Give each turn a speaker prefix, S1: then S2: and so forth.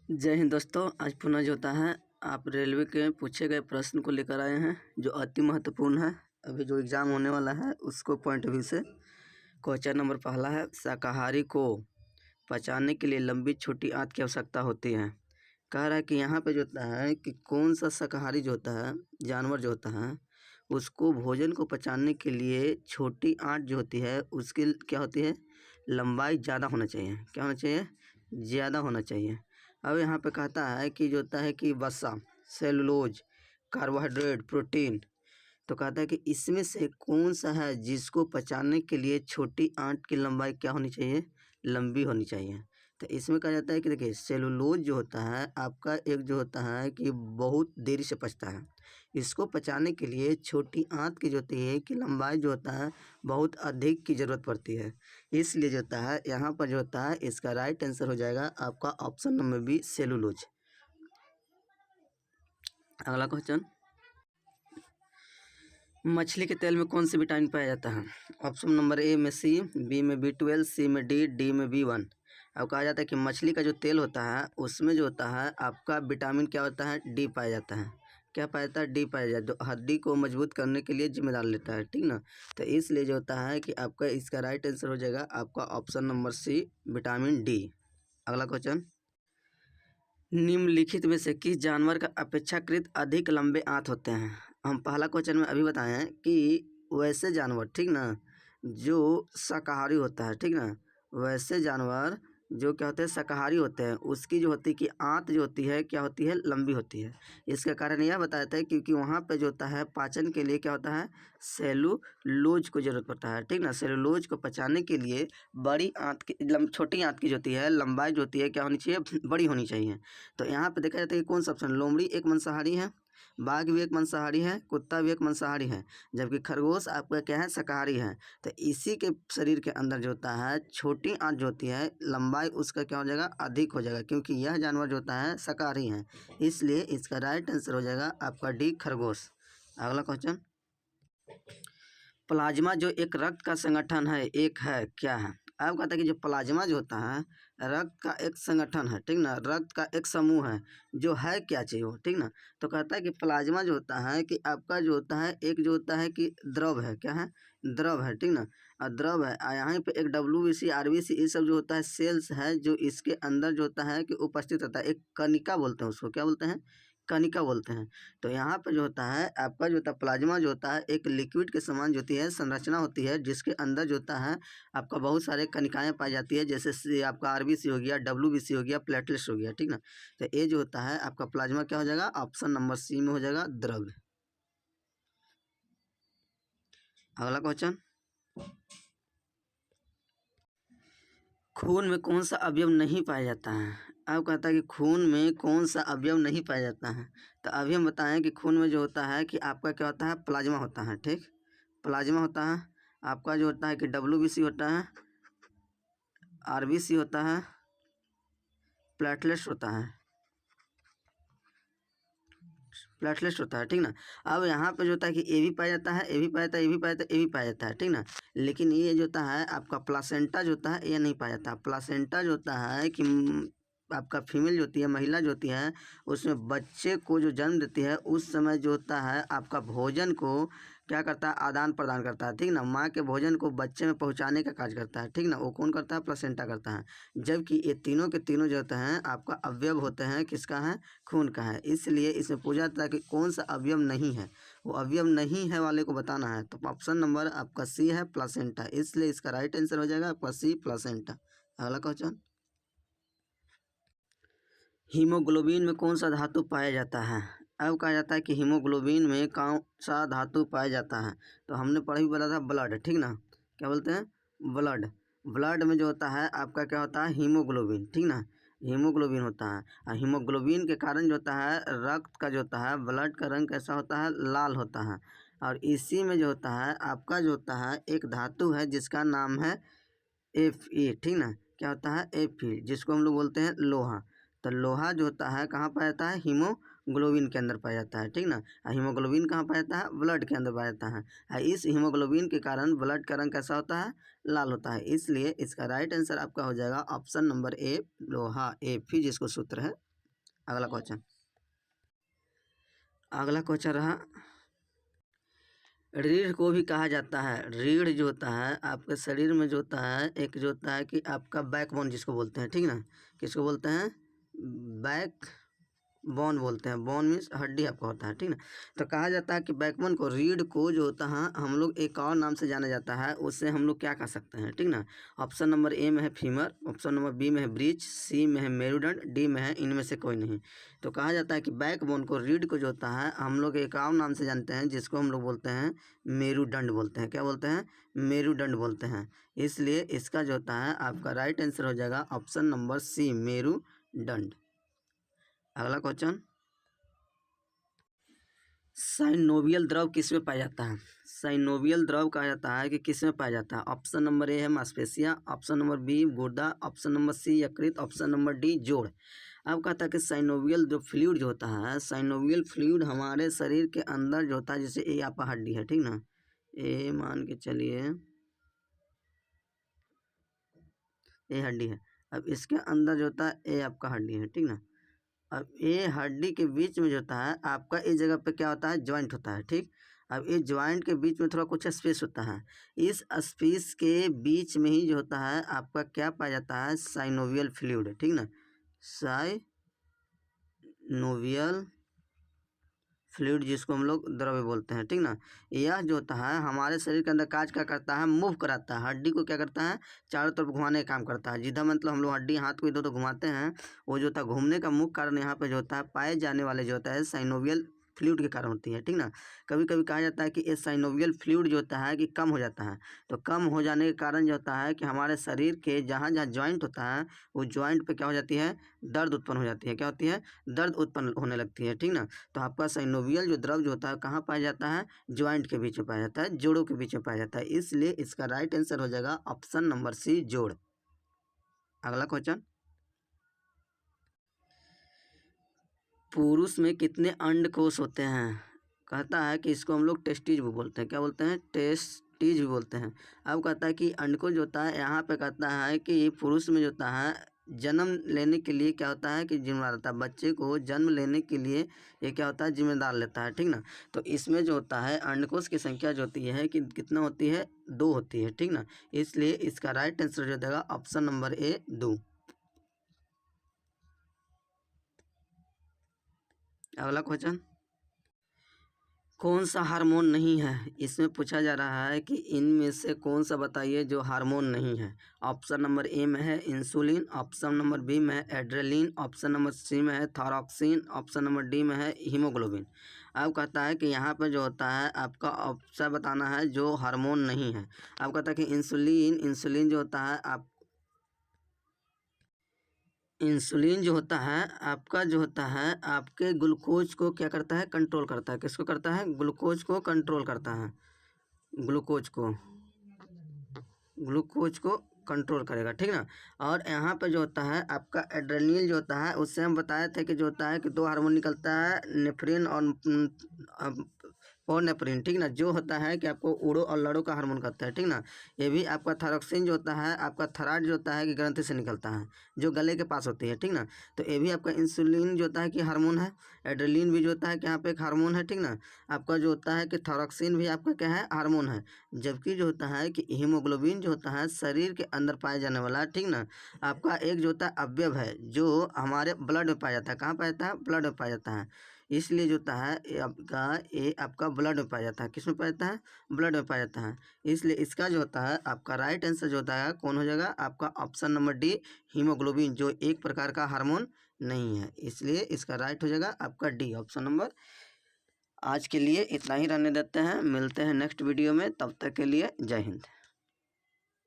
S1: जय हिंद दोस्तों। आज पुनः जो होता है आप रेलवे के पूछे गए प्रश्न को लेकर आए हैं जो अति महत्वपूर्ण है। अभी जो एग्ज़ाम होने वाला है उसको पॉइंट ऑफ व्यू से क्वेश्चन नंबर पहला है, शाकाहारी को पचाने के लिए लंबी छोटी आंत की आवश्यकता होती है। कह रहा है कि यहाँ पे जो होता है कि कौन सा शाकाहारी जो होता है जानवर जो होता है उसको भोजन को पचाने के लिए छोटी आंत जो होती है उसकी क्या होती है, लंबाई ज़्यादा होना चाहिए। क्या होना चाहिए? ज़्यादा होना चाहिए। अब यहाँ पे कहता है कि जो होता है कि वसा, सेलुलोज, कार्बोहाइड्रेट, प्रोटीन, तो कहता है कि इसमें से कौन सा है जिसको पचाने के लिए छोटी आंत की लंबाई क्या होनी चाहिए, लंबी होनी चाहिए। तो इसमें कहा जाता है कि देखिए सेलुलोज जो होता है आपका एक जो होता है कि बहुत देरी से पचता है। इसको पचाने के लिए छोटी आंत की जो होती है कि लंबाई जो होता है बहुत अधिक की ज़रूरत पड़ती है। इसलिए जो होता है यहाँ पर जो होता है इसका राइट आंसर हो जाएगा आपका ऑप्शन नंबर बी, सेलुलोज। अगला क्वेश्चन, मछली के तेल में कौन सी विटामिन पाया जाता है? ऑप्शन नंबर ए में सी, बी में B12, सी में डी, डी में B1। अब कहा जाता है कि मछली का जो तेल होता है उसमें जो होता है आपका विटामिन क्या होता है, डी पाया जाता है। क्या पाया जाता है? डी पाया जाता है, जो हड्डी को मजबूत करने के लिए जिम्मेदार लेता है, ठीक ना। तो इसलिए जो होता है कि आपका इसका राइट आंसर हो जाएगा आपका option number C, vitamin D. अगला क्वेश्चन, निम्नलिखित में से किस जानवर का अपेक्षाकृत अधिक लंबे आंत होते हैं? हम पहला क्वेश्चन में अभी बताए हैं कि वैसे जानवर, ठीक ना, जो शाकाहारी होता है, ठीक ना, वैसे जानवर जो क्या होते हैं शाकाहारी होते हैं उसकी जो होती है कि आंत जो होती है क्या होती है, लंबी होती है। इसका कारण यह बताया जाता है क्योंकि वहाँ पे जो होता है पाचन के लिए क्या होता है, सेलुलोज को जरूरत पड़ता है, ठीक ना। सेलुलोज को पचाने के लिए बड़ी आंत की छोटी आंत की जो होती है लंबाई जो होती है क्या होनी चाहिए, बड़ी होनी चाहिए। तो यहाँ पे देखा जाता है कि कौन सा ऑप्शन, लोमड़ी एक मांसाहारी है, बाघ भी एक मांसाहारी है, कुत्ता भी एक मांसाहारी है, जबकि खरगोश आपका क्या है, शाकाहारी है। तो इसी के शरीर के अंदर जो होता है छोटी आंत जो होती है लंबाई उसका क्या हो जाएगा, अधिक हो जाएगा, क्योंकि यह जानवर जो होता है शाकाहारी है। इसलिए इसका राइट आंसर हो जाएगा आपका डी, खरगोश। अगला क्वेश्चन, प्लाज्मा जो एक रक्त का संगठन है एक है, क्या है? अब कहता है कि जो प्लाज्मा जो होता है रक्त का एक संगठन है, ठीक ना, रक्त का एक समूह है, जो है क्या चाहिए वो, ठीक ना। तो कहता है कि प्लाज्मा जो होता है कि आपका जो होता है एक जो होता है कि द्रव है, क्या है, द्रव है, ठीक ना, और द्रव है। यहाँ पे एक WBC, RBC ये सब जो होता है सेल्स है जो इसके अंदर जो होता है कि उपस्थित रहता है। एक कणिका बोलते हैं उसको, क्या बोलते हैं, कणिका बोलते हैं। तो यहाँ पे जो होता है आपका जो होता है प्लाज्मा जो होता है एक लिक्विड के समान जो होती है संरचना होती है जिसके अंदर जो होता है आपका बहुत सारे कणिकाएं पाई जाती है, जैसे आपका RBC हो गया, WBC हो गया, प्लेटलेट्स हो गया, ठीक ना। तो ये जो होता है आपका प्लाज्मा क्या हो जाएगा, ऑप्शन नंबर सी में हो जाएगा, द्रव। अगला क्वेश्चन, खून में कौन सा अवयव नहीं पाया जाता है? अब कहता है कि खून में कौन सा अवयव नहीं पाया जाता है। तो अभी हम बताएं कि खून में जो होता है कि आपका क्या होता है, प्लाज्मा होता है, ठीक, प्लाज्मा होता है। आपका जो होता है कि WBC होता है, RBC होता है, प्लेटलेट्स होता है, प्लेटलेट्स होता है, ठीक ना। अब यहाँ पे जो होता है कि ए भी पाया जाता है, ए भी पाया जाता है, ए भी पाया जाता है, ए भी पाया जाता है, ठीक ना। लेकिन ये जो होता है आपका प्लासेंटा जो होता है ये नहीं पाया जाता। प्लासेंटा जो होता है कि आपका फीमेल जो होती है, महिला जो होती है, उसमें बच्चे को जो जन्म देती है उस समय जो होता है आपका भोजन को क्या करता है, आदान प्रदान करता है, ठीक ना। माँ के भोजन को बच्चे में पहुँचाने का कार्य करता है, ठीक ना, वो कौन करता है, प्लासेंटा करता है। जबकि ये तीनों के तीनों जो होते हैं आपका अवयव होते हैं किसका है, खून का है। इसलिए इसमें पूछा जाता है कि कौन सा अवयव नहीं है, वो अवयव नहीं है वाले को बताना है। तो ऑप्शन नंबर आपका सी है, प्लासेंटा। इसलिए इसका राइट आंसर हो जाएगा आपका सी, प्लासेंटा। अगला क्वेश्चन, हीमोग्लोबिन में कौन सा धातु पाया जाता है? अब कहा जाता है कि हीमोग्लोबिन में कौन सा धातु पाया जाता है। तो हमने पढ़ा भी बोला था ब्लड, ठीक ना, क्या बोलते हैं, ब्लड। ब्लड में जो होता है आपका क्या होता है, हीमोग्लोबिन, ठीक ना, हीमोग्लोबिन होता है। और हीमोग्लोबिन के कारण जो होता है रक्त का जो होता है ब्लड का रंग कैसा होता है, लाल होता है। और इसी में जो होता है आपका जो होता है एक धातु है जिसका नाम है Fe, ठीक ना, क्या होता है, Fe, जिसको हम लोग बोलते हैं लोहा। तो लोहा जो होता है कहाँ पाया जाता है, हीमोग्लोबिन के अंदर पाया जाता है, ठीक ना। और हीमोग्लोबिन कहाँ पाया जाता है, ब्लड के अंदर पाया जाता है। और इस हीमोग्लोबिन के कारण ब्लड का रंग कैसा होता है, लाल होता है। इसलिए इसका राइट आंसर आपका हो जाएगा ऑप्शन नंबर ए, लोहा, Fe जिसको सूत्र है। अगला क्वेश्चन रहा, रीढ़ को भी कहा जाता है। रीढ़ जो होता है आपके शरीर में जो होता है, एक जो होता है कि आपका बैकबोन जिसको बोलते हैं, ठीक ना, किसको बोलते हैं, बैक बोन बोलते हैं। बोन मीन्स हड्डी आपका होता है, ठीक ना। तो कहा जाता है कि बैकबोन को, रीढ़ को जो होता है हम लोग एक और नाम से जाना जाता है, उससे हम लोग क्या कह सकते हैं, ठीक ना। ऑप्शन नंबर ए में है फीमर, ऑप्शन नंबर बी में है ब्रीच, सी में है मेरुदंड, डी में है इनमें से कोई नहीं। तो कहा जाता है कि बैकबोन को, रीढ़ को जो होता है हम लोग एक और नाम से जानते हैं, जिसको हम लोग बोलते हैं मेरुदंड बोलते हैं। क्या बोलते हैं, मेरुदंड बोलते हैं। इसलिए इसका जो होता है आपका राइट आंसर हो जाएगा ऑप्शन नंबर सी, मेरुदंड। अगला क्वेश्चन, साइनोवियल द्रव किस में पाया जाता है। साइनोवियल द्रव कहा जाता है कि किस में पाया जाता है। ऑप्शन नंबर ए है मांसपेशियां, ऑप्शन नंबर बी गुर्दा, ऑप्शन नंबर सी यकृत, ऑप्शन नंबर डी जोड़। अब कहता है कि साइनोवियल जो फ्लूइड जो होता है, साइनोवियल फ्लूइड हमारे शरीर के अंदर जो होता है, जैसे ये आपका हड्डी है, ठीक ना, ये मान के चलिए ये हड्डी है। अब इसके अंदर जो होता है ये आपका हड्डी है, ठीक ना। अब ये हड्डी के बीच में जो होता है आपका इस जगह पे क्या होता है, जॉइंट होता है, ठीक। अब इस जॉइंट के बीच में थोड़ा कुछ स्पेस होता है, इस स्पेस के बीच में ही जो होता है आपका क्या पाया जाता है, साइनोवियल फ्लूइड, ठीक ना, साइनोवियल फ्लूइड जिसको हम लोग द्रव्य बोलते हैं, ठीक ना। यह जो होता है हमारे शरीर के अंदर काज क्या करता है, मूव कराता है, हड्डी को क्या करता है, चारों तरफ घुमाने का काम करता है। जिधर मतलब हम लोग हड्डी हाथ को इधर उधर घुमाते हैं, वो जो होता है घूमने का मुख्य कारण यहाँ पे जो होता है पाए जाने वाले जो होता है साइनोवियल फ्लूइड के कारण होती है, ठीक ना। कभी कभी कहा जाता है कि ये साइनोवियल फ्लूइड जो होता है कि कम हो जाता है, तो कम हो जाने के कारण जो होता है कि हमारे शरीर के जहाँ जहाँ जॉइंट होता है वो जॉइंट पे क्या हो जाती है, दर्द उत्पन्न हो जाती है। क्या होती है, दर्द उत्पन्न होने लगती है, ठीक ना। तो आपका साइनोवियल जो द्रव जो होता है कहाँ पाया जाता है, जॉइंट के बीच में पाया जाता है, जोड़ों के बीच में पाया जाता है। इसलिए इसका राइट आंसर हो जाएगा ऑप्शन नंबर सी, जोड़। अगला क्वेश्चन, पुरुष में कितने अंडकोश होते हैं। कहता है कि इसको हम लोग टेस्टिज भी बोलते हैं। क्या बोलते हैं, टेस्टिज भी बोलते हैं। अब कहता है कि अंडकोश जो होता है यहाँ पे कहता है कि पुरुष में जो होता है जन्म लेने के लिए क्या होता है कि जिम्मेदार होता है, बच्चे को जन्म लेने के लिए ये क्या होता है, जिम्मेदार लेता है, ठीक ना। तो इसमें जो होता है अंडकोश की संख्या जो होती है कि कितना होती है, 2 होती है, ठीक ना। इसलिए इसका राइट आंसर हो जाएगा ऑप्शन नंबर ए, 2। अगला क्वेश्चन, कौन सा हार्मोन नहीं है। इसमें पूछा जा रहा है कि इनमें से कौन सा बताइए जो हार्मोन नहीं है। ऑप्शन नंबर ए में है इंसुलिन, ऑप्शन नंबर बी में है एड्रेलिन, ऑप्शन नंबर सी में है थायरॉक्सिन, ऑप्शन नंबर डी में है हीमोग्लोबिन। अब कहता है कि यहाँ पर जो होता है आपका ऑप्शन बताना है जो हार्मोन नहीं है। अब कहता है कि इंसुलिन जो होता है इंसुलिन जो होता है आपका जो होता है आपके ग्लूकोज को क्या करता है, कंट्रोल करता है। किसको करता है, ग्लूकोज को कंट्रोल करता है, ग्लूकोज को कंट्रोल करेगा, ठीक ना। और यहाँ पे जो होता है आपका एड्रेनलिन जो होता है, उससे हम बताए थे कि जो होता है कि 2 हार्मोन निकलता है, नेफ्रिन और नेफ्रिन, ठीक ना, जो होता है कि आपको उड़ो और लड़ो का हार्मोन कहता है, ठीक ना। ये भी आपका थायरॉक्सिन जो होता है आपका थायराइड जो होता है कि ग्रंथि से निकलता है, जो गले के पास होती है, ठीक ना। तो ये भी आपका इंसुलिन जो होता है कि हार्मोन है, एड्रेनलिन भी जो होता है कि यहाँ पे एक हार्मोन है, ठीक ना। आपका जो होता है कि थायरॉक्सिन भी आपका क्या है, हार्मोन है। जबकि जो होता है कि हीमोग्लोबिन जो होता है शरीर के अंदर पाया जाने वाला, ठीक ना, आपका एक जो होता है अवयव है जो हमारे ब्लड में पाया जाता है। कहाँ पाया जाता है, ब्लड में पाया जाता है। इसलिए जो होता है ये आपका ब्लड में पाया जाता है। किस में पाया जाता है, ब्लड में पाया जाता है। इसलिए इसका जो होता है आपका राइट आंसर जो होता है कौन हो जाएगा, आपका ऑप्शन नंबर डी, हीमोग्लोबिन, जो एक प्रकार का हार्मोन नहीं है। इसलिए इसका राइट हो जाएगा आपका डी, ऑप्शन नंबर। आज के लिए इतना ही रहने देते हैं, मिलते हैं नेक्स्ट वीडियो में, तब तक के लिए जय हिंद।